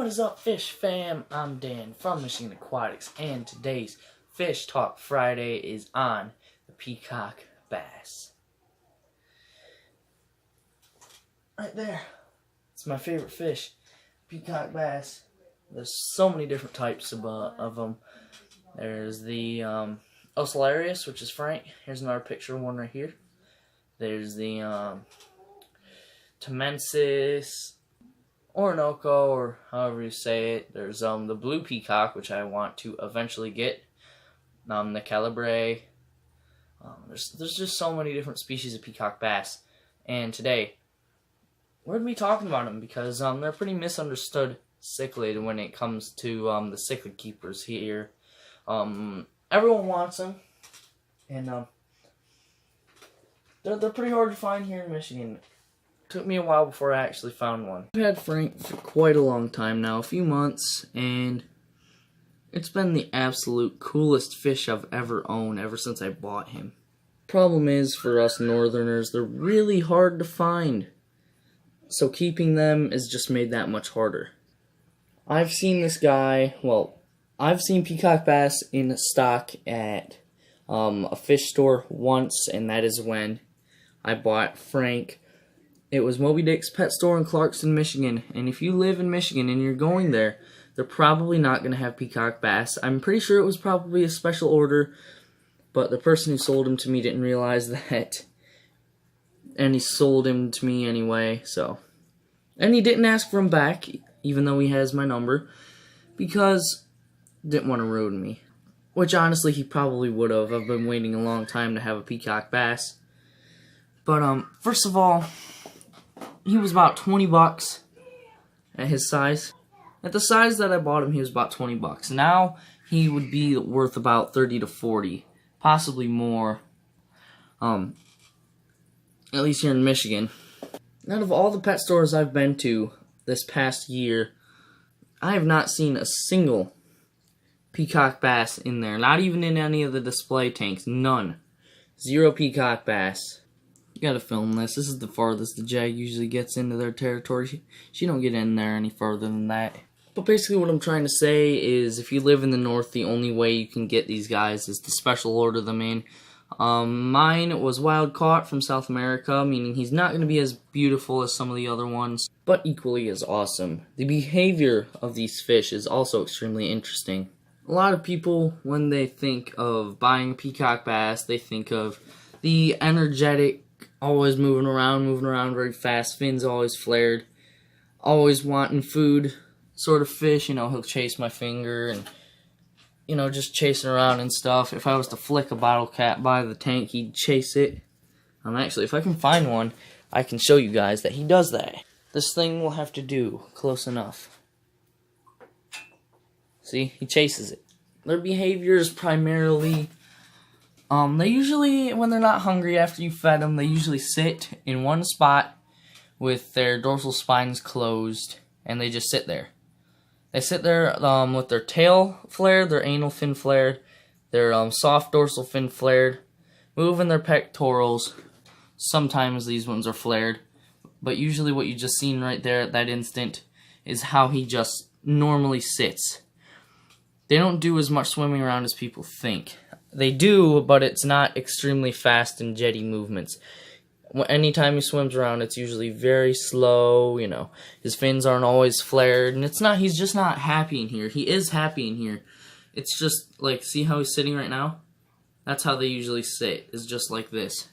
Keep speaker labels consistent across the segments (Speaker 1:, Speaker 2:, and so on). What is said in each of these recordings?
Speaker 1: What is up, Fish Fam? I'm Dan from Michigan Aquatics, and today's Fish Talk Friday is on the Peacock bass. Right there. It's my favorite fish, peacock bass. There's so many different types of them. There's the Ocellarius, which is Frank. Here's another picture of one right here. There's the Temensis, Orinoco, or however you say it. There's the blue peacock, which I want to eventually get. The Calabre. There's just so many different species of peacock bass. And today, we're going to be talking about them because they're pretty misunderstood cichlid when it comes to the cichlid keepers here. Everyone wants them, and they're pretty hard to find here in Michigan. Took me a while before I actually found one. I've had Frank for quite a long time now, a few months, and it's been the absolute coolest fish I've ever owned ever since I bought him. Problem is, for us northerners, they're really hard to find, so keeping them has just made that much harder. I've seen this guy, I've seen peacock bass in stock at a fish store once, and that is when I bought Frank. It was Moby Dick's pet store in Clarkston, Michigan, and if you live in Michigan and you're going there, they're probably not going to have peacock bass. I'm pretty sure it was probably a special order, but the person who sold him to me didn't realize that, and he sold him to me anyway, so. And he didn't ask for him back, even though he has my number, because he didn't want to ruin me. Which, honestly, he probably would have. I've been waiting a long time to have a peacock bass. But, first of all, he was about 20 bucks at his size. At the size that I bought him, he was about 20 bucks. Now, he would be worth about 30 to 40, possibly more. At least here in Michigan. Out of all the pet stores I've been to this past year, I have not seen a single peacock bass in there. Not even in any of the display tanks. None. Zero peacock bass. You gotta film this. This is the farthest the jag usually gets into their territory. She don't get in there any farther than that. But basically what I'm trying to say is if you live in the north, the only way you can get these guys is to special order them in. Mine was wild caught from South America, meaning he's not going to be as beautiful as some of the other ones, but equally as awesome. The behavior of these fish is also extremely interesting. A lot of people, when they think of buying a peacock bass, they think of the energetic, always moving around very fast, fins always flared, always wanting food sort of fish. You know, he'll chase my finger and, you know, just chasing around and stuff. If I was to flick a bottle cap by the tank, he'd chase it. Actually, if I can find one, I can show you guys that he does that. This thing will have to do close enough. See, he chases it. Their behavior is primarily, they usually, when they're not hungry after you fed them, they usually sit in one spot with their dorsal spines closed, and they just sit there. They sit there with their tail flared, their anal fin flared, their soft dorsal fin flared, moving their pectorals. Sometimes these ones are flared, but usually what you just seen right there at that instant is how he just normally sits. They don't do as much swimming around as people think. They do, but it's not extremely fast and jetty movements. Anytime he swims around, it's usually very slow, you know. His fins aren't always flared, and he's just not happy in here. He is happy in here. It's just, like, see how he's sitting right now? That's how they usually sit, is just like this.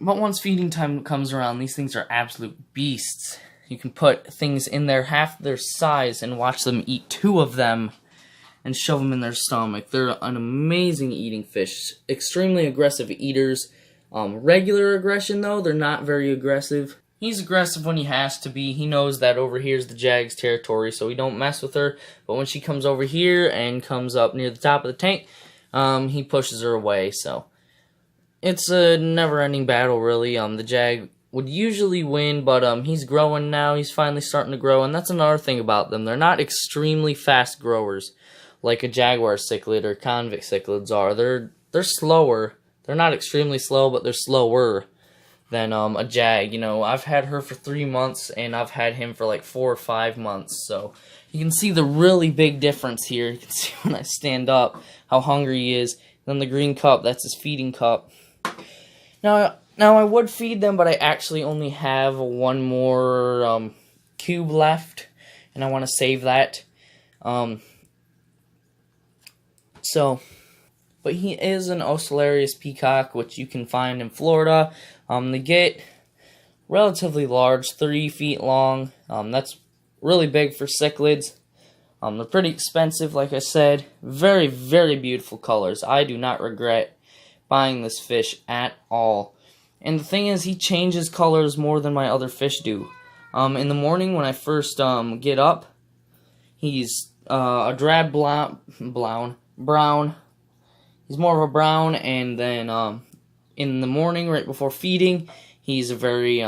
Speaker 1: But once feeding time comes around, these things are absolute beasts. You can put things in there half their size and watch them eat 2 of them and shove them in their stomach. They're an amazing eating fish. Extremely aggressive eaters. Regular aggression, though, they're not very aggressive. He's aggressive when he has to be. He knows that over here is the jag's territory, so we don't mess with her. But when she comes over here and comes up near the top of the tank, he pushes her away. So it's a never-ending battle, really. The jag would usually win, but he's growing now. He's finally starting to grow, and that's another thing about them. They're not extremely fast growers like a jaguar cichlid or convict cichlids are. They're slower. They're not extremely slow, but they're slower. than a jag. You know, I've had her for 3 months, and I've had him for like 4 or 5 months. So you can see the really big difference here. You can see when I stand up how hungry he is. Then the green cup, that's his feeding cup. Now I would feed them, but I actually only have one more cube left, and I want to save that. But he is an Ocelarius peacock, which you can find in Florida. They get relatively large, 3 feet long. That's really big for cichlids. They're pretty expensive, like I said. Very, very beautiful colors. I do not regret buying this fish at all. And the thing is, he changes colors more than my other fish do. In the morning when I first get up, he's a drab brown. He's more of a brown, and then in the morning, right before feeding, he's a very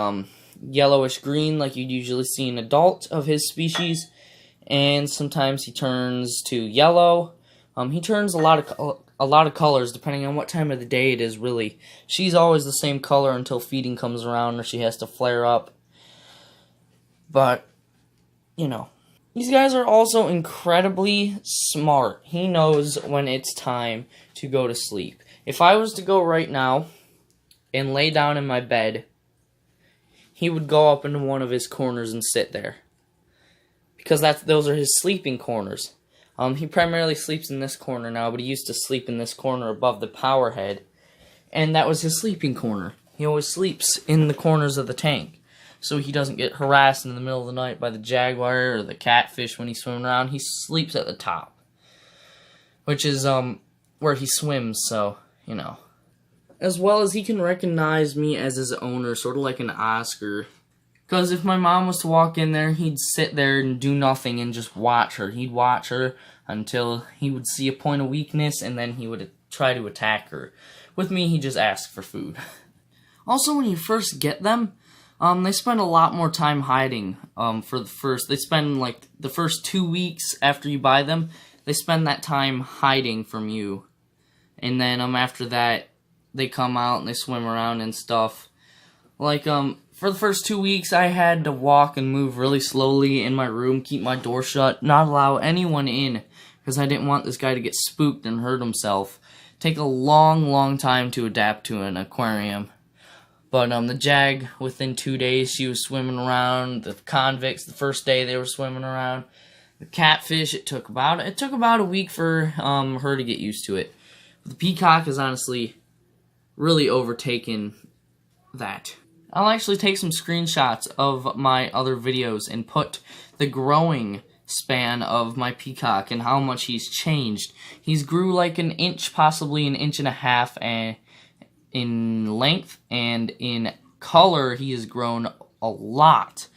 Speaker 1: yellowish green, like you'd usually see an adult of his species. And sometimes he turns to yellow. He turns a lot of colors depending on what time of the day it is. Really, she's always the same color until feeding comes around, or she has to flare up. But you know, these guys are also incredibly smart. He knows when it's time to go to sleep. If I was to go right now and lay down in my bed, he would go up into one of his corners and sit there, because those are his sleeping corners. He primarily sleeps in this corner now, but he used to sleep in this corner above the power head, and that was his sleeping corner. He always sleeps in the corners of the tank, so he doesn't get harassed in the middle of the night by the jaguar or the catfish when he's swimming around. He sleeps at the top, which is where he swims, so, you know. As well as he can recognize me as his owner, sort of like an Oscar. Because if my mom was to walk in there, he'd sit there and do nothing and just watch her. He'd watch her until he would see a point of weakness, and then he would try to attack her. With me, he'd just ask for food. Also, when you first get them, they spend a lot more time hiding. They spend like the first 2 weeks after you buy them, they spend that time hiding from you. And then after that, they come out and they swim around and stuff. Like, for the first 2 weeks, I had to walk and move really slowly in my room, keep my door shut, not allow anyone in, because I didn't want this guy to get spooked and hurt himself. Take a long, long time to adapt to an aquarium. But the jag, within 2 days, she was swimming around. The convicts, the first day they were swimming around. The catfish, it took about a week for her to get used to it. But the peacock has honestly really overtaken that. I'll actually take some screenshots of my other videos and put the growing span of my peacock and how much he's changed. He's grew like an inch, possibly an inch and a half in length, and in color he has grown a lot.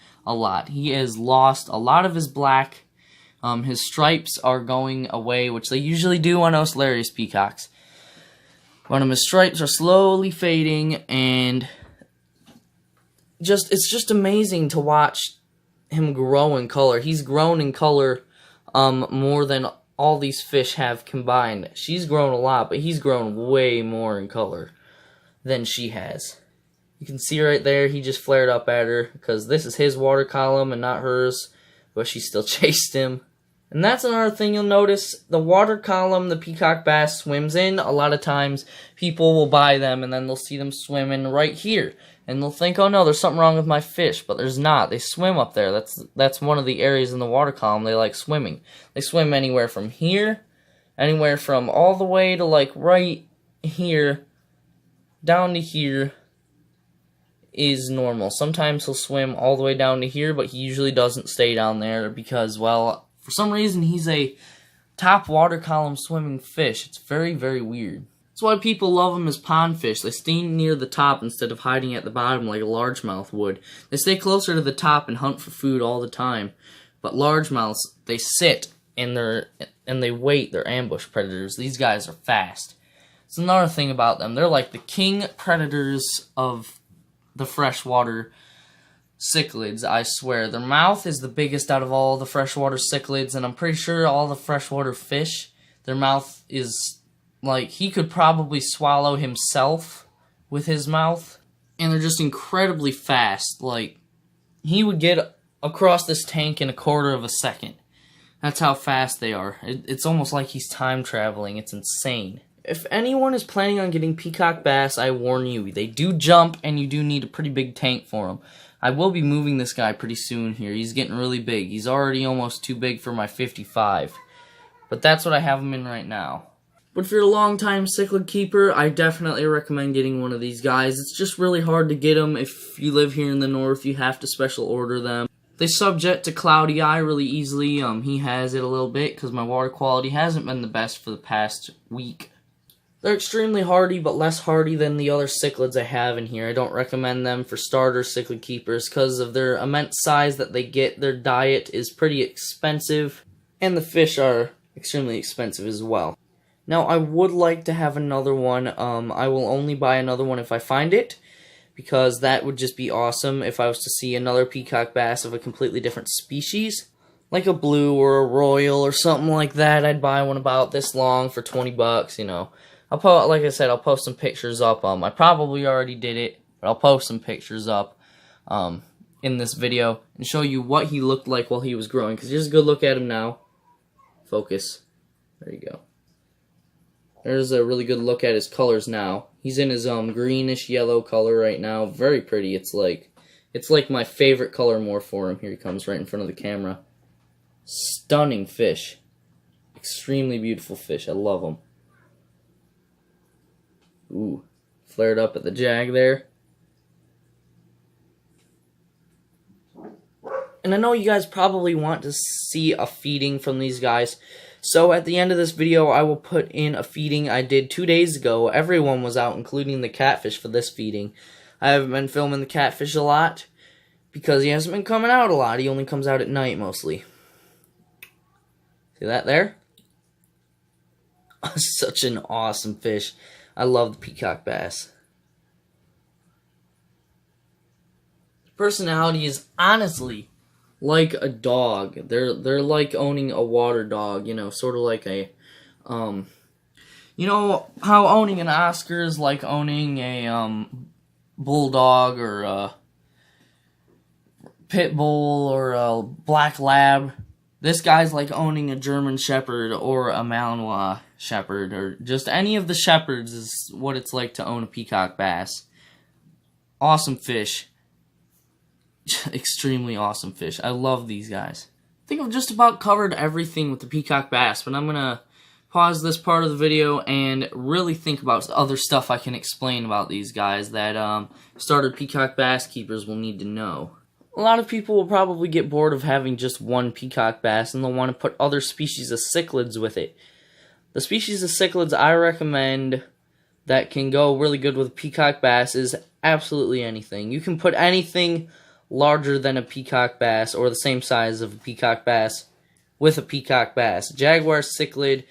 Speaker 1: He has lost a lot of his black. His stripes are going away, which they usually do on Ocelarius peacocks. But his stripes are slowly fading, and it's just amazing to watch him grow in color. He's grown in color more than all these fish have combined. She's grown a lot, but he's grown way more in color than she has. You can see right there, he just flared up at her, because this is his water column and not hers, but she still chased him. And that's another thing you'll notice. The water column the peacock bass swims in, a lot of times people will buy them and then they'll see them swimming right here. And they'll think, oh no, there's something wrong with my fish, but there's not. They swim up there. That's one of the areas in the water column they like swimming. They swim anywhere from here, anywhere from all the way to like right here, down to here is normal. Sometimes he'll swim all the way down to here, but he usually doesn't stay down there because, well, for some reason he's a top water column swimming fish. It's very, very weird. That's why people love them as pond fish. They stay near the top instead of hiding at the bottom like a largemouth would. They stay closer to the top and hunt for food all the time. But largemouths, they sit and they wait. They're ambush predators. These guys are fast. It's another thing about them. They're like the king predators of the freshwater cichlids, I swear. Their mouth is the biggest out of all the freshwater cichlids, and I'm pretty sure all the freshwater fish, their mouth is like, he could probably swallow himself with his mouth. and they're just incredibly fast. Like, he would get across this tank in a quarter of a second. That's how fast they are. It's almost like he's time traveling. It's insane. If anyone is planning on getting peacock bass, I warn you, they do jump, and you do need a pretty big tank for them. I will be moving this guy pretty soon here. He's getting really big. He's already almost too big for my 55. But that's what I have him in right now. But if you're a long-time cichlid keeper, I definitely recommend getting one of these guys. It's just really hard to get them. If you live here in the north, you have to special order them. They subject to cloudy eye really easily. He has it a little bit because my water quality hasn't been the best for the past week. They're extremely hardy, but less hardy than the other cichlids I have in here. I don't recommend them for starter cichlid keepers because of their immense size that they get. Their diet is pretty expensive, and the fish are extremely expensive as well. Now, I would like to have another one. I will only buy another one if I find it, because that would just be awesome if I was to see another peacock bass of a completely different species. Like a blue or a royal or something like that. I'd buy one about this long for 20 bucks, you know. Like I said, I'll post some pictures up. I probably already did it, but I'll post some pictures up in this video and show you what he looked like while he was growing. Because here's a good look at him now. Focus. There you go. There's a really good look at his colors now. He's in his greenish yellow color right now. Very pretty. It's like my favorite color more for him. Here he comes right in front of the camera. Stunning fish. Extremely beautiful fish. I love them. Ooh, flared up at the jag there. And I know you guys probably want to see a feeding from these guys. So at the end of this video, I will put in a feeding I did 2 days ago. Everyone was out, including the catfish, for this feeding. I haven't been filming the catfish a lot because he hasn't been coming out a lot. He only comes out at night mostly. See that there? Such an awesome fish. I love the peacock bass. Personality is honestly like a dog. They're like owning a water dog, you know, sort of like a you know how owning an Oscar is like owning a bulldog or a pit bull or a black lab. This guy's like owning a German Shepherd or a Malinois Shepherd, or just any of the shepherds is what it's like to own a peacock bass. Awesome fish. Extremely awesome fish. I love these guys. I think I've just about covered everything with the peacock bass, but I'm going to pause this part of the video and really think about other stuff I can explain about these guys that starter peacock bass keepers will need to know. A lot of people will probably get bored of having just one peacock bass, and they'll want to put other species of cichlids with it. The species of cichlids I recommend that can go really good with peacock bass is absolutely anything. You can put anything larger than a peacock bass or the same size of a peacock bass with a peacock bass. Jaguar cichlid,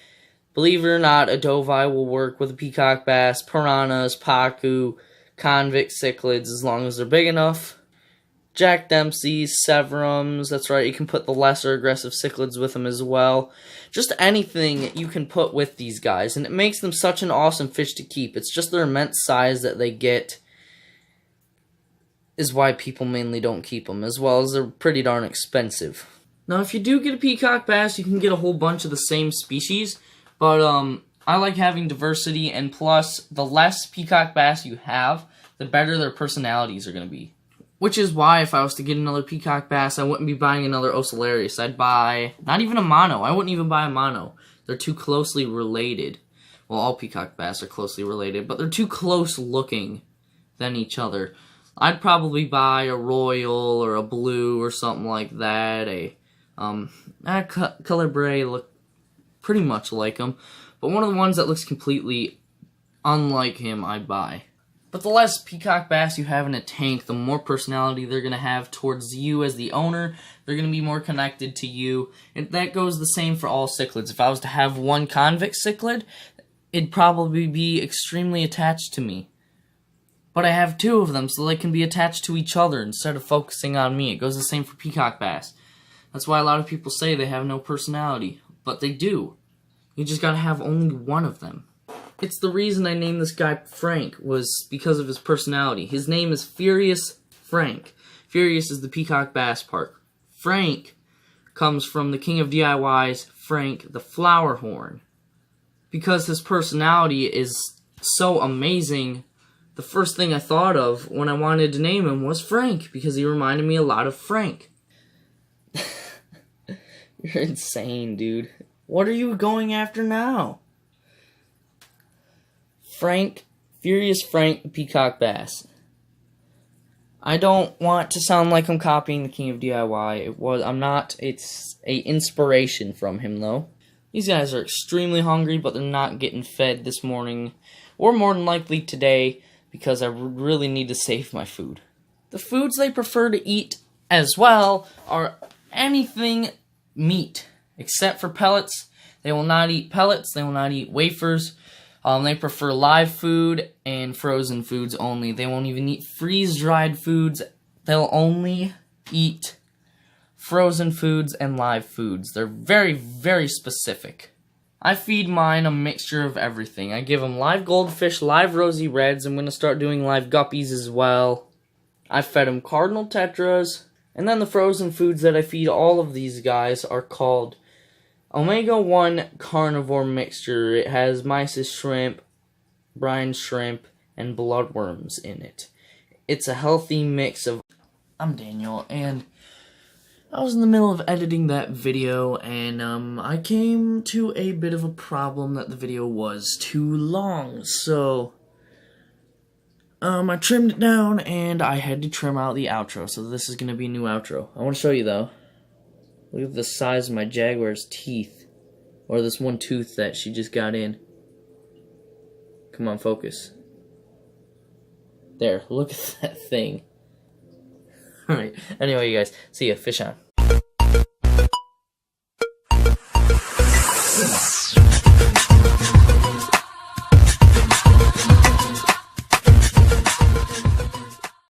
Speaker 1: believe it or not, a doveye will work with a peacock bass, piranhas, pacu, convict cichlids as long as they're big enough. Jack Dempsey's, Severums, that's right, you can put the lesser aggressive cichlids with them as well. Just anything you can put with these guys, and it makes them such an awesome fish to keep. It's just their immense size that they get is why people mainly don't keep them, as well as they're pretty darn expensive. Now, if you do get a peacock bass, you can get a whole bunch of the same species, but I like having diversity, and plus, the less peacock bass you have, the better their personalities are going to be. Which is why if I was to get another peacock bass, I wouldn't be buying another Ocellarius. I'd buy, not even a mono. I wouldn't even buy a mono. They're too closely related. Well, all peacock bass are closely related, but they're too close looking than each other. I'd probably buy a royal or a blue or something like that. Calabre look pretty much like him, but one of the ones that looks completely unlike him, I'd buy. But the less peacock bass you have in a tank, the more personality they're going to have towards you as the owner. They're going to be more connected to you. And that goes the same for all cichlids. If I was to have one convict cichlid, it'd probably be extremely attached to me. But I have two of them, so they can be attached to each other instead of focusing on me. It goes the same for peacock bass. That's why a lot of people say they have no personality. But they do. You just got to have only one of them. It's the reason I named this guy Frank, was because of his personality. His name is Furious Frank. Furious is the Peacock Bass Park. Frank comes from the King of DIY's Frank the Flower Horn. Because his personality is so amazing, the first thing I thought of when I wanted to name him was Frank, because he reminded me a lot of Frank. You're insane, dude. What are you going after now? Frank, Furious Frank the Peacock Bass. I don't want to sound like I'm copying the King of DIY. I'm not. It's a inspiration from him, though. These guys are extremely hungry, but they're not getting fed this morning, or more than likely today, because I really need to save my food. The foods they prefer to eat as well are anything meat, except for pellets. They will not eat pellets. They will not eat wafers. They prefer live food and frozen foods only. They won't even eat freeze-dried foods. They'll only eat frozen foods and live foods. They're very, very specific. I feed mine a mixture of everything. I give them live goldfish, live rosy reds. I'm going to start doing live guppies as well. I fed them cardinal tetras. And then the frozen foods that I feed all of these guys are called Omega-1 Carnivore Mixture. It has mysis shrimp, brine shrimp, and bloodworms in it. It's a healthy mix of... I'm Daniel, and I was in the middle of editing that video, and I came to a bit of a problem that the video was too long, so I trimmed it down, and I had to trim out the outro, so this is going to be a new outro. I want to show you, though. Look at the size of my Jaguar's teeth. Or this one tooth that she just got in. Come on, focus. There, look at that thing. Alright, anyway, you guys, see ya. Fish on.